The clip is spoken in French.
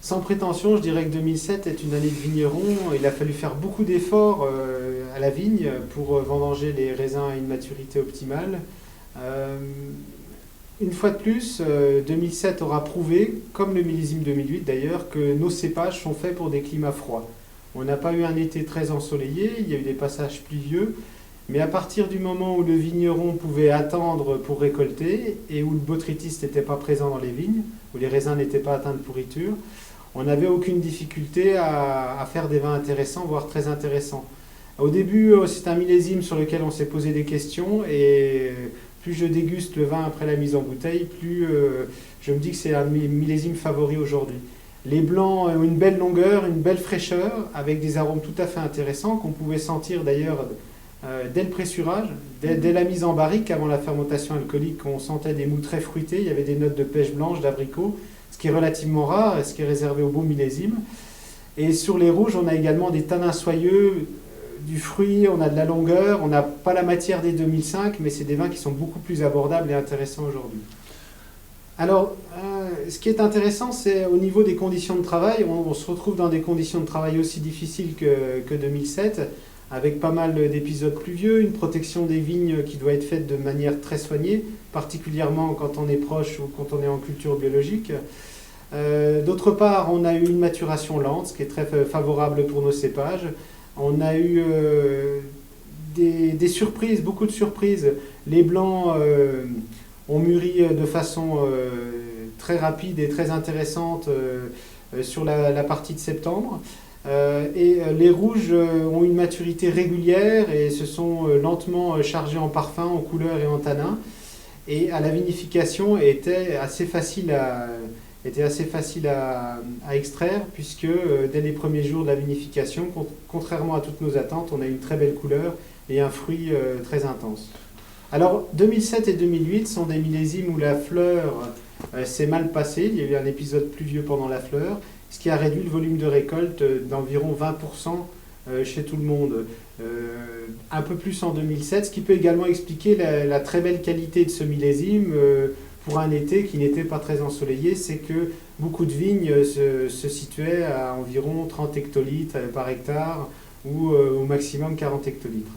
Sans prétention, je dirais que 2007 est une année de vigneron. Il a fallu faire beaucoup d'efforts à la vigne pour vendanger les raisins à une maturité optimale. Euh, une fois de plus, 2007 aura prouvé, comme le millésime 2008 d'ailleurs, que nos cépages sont faits pour des climats froids. On n'a pas eu un été très ensoleillé, il y a eu des passages pluvieux, mais à partir du moment où le vigneron pouvait attendre pour récolter et où le botrytis n'était pas présent dans les vignes, où les raisins n'étaient pas atteints de pourriture, on n'avait aucune difficulté à faire des vins intéressants, voire très intéressants. Au début, c'est un millésime sur lequel on s'est posé des questions et plus je déguste le vin après la mise en bouteille, plus je me dis que c'est un de mes millésimes favoris aujourd'hui. Les blancs ont une belle longueur, une belle fraîcheur, avec des arômes tout à fait intéressants qu'on pouvait sentir d'ailleurs dès le pressurage, dès la mise en barrique, avant la fermentation alcoolique, on sentait des mous très fruités, il y avait des notes de pêche blanche, d'abricot, ce qui est relativement rare et ce qui est réservé aux beaux millésimes. Et sur les rouges, on a également des tanins soyeux, du fruit, on a de la longueur, on n'a pas la matière des 2005, mais c'est des vins qui sont beaucoup plus abordables et intéressants aujourd'hui. Alors, ce qui est intéressant, c'est au niveau des conditions de travail, on se retrouve dans des conditions de travail aussi difficiles que 2007, avec pas mal d'épisodes pluvieux, une protection des vignes qui doit être faite de manière très soignée, particulièrement quand on est proche ou quand on est en culture biologique. D'autre part, on a eu une maturation lente, ce qui est très favorable pour nos cépages. On a eu des surprises, beaucoup de surprises. Les blancs ont mûri de façon très rapide et très intéressante sur la partie de septembre. Et les rouges ont une maturité régulière et se sont lentement chargés en parfum, en couleur et en tanin. Et à la vinification était assez facile à extraire puisque dès les premiers jours de la vinification, contrairement à toutes nos attentes, on a une très belle couleur et un fruit très intense. Alors 2007 et 2008 sont des millésimes où la fleur s'est mal passée, il y a eu un épisode pluvieux pendant la fleur, ce qui a réduit le volume de récolte d'environ 20% chez tout le monde. Un peu plus en 2007, ce qui peut également expliquer la très belle qualité de ce millésime pour un été qui n'était pas très ensoleillé, c'est que beaucoup de vignes se situaient à environ 30 hectolitres par hectare ou au maximum 40 hectolitres.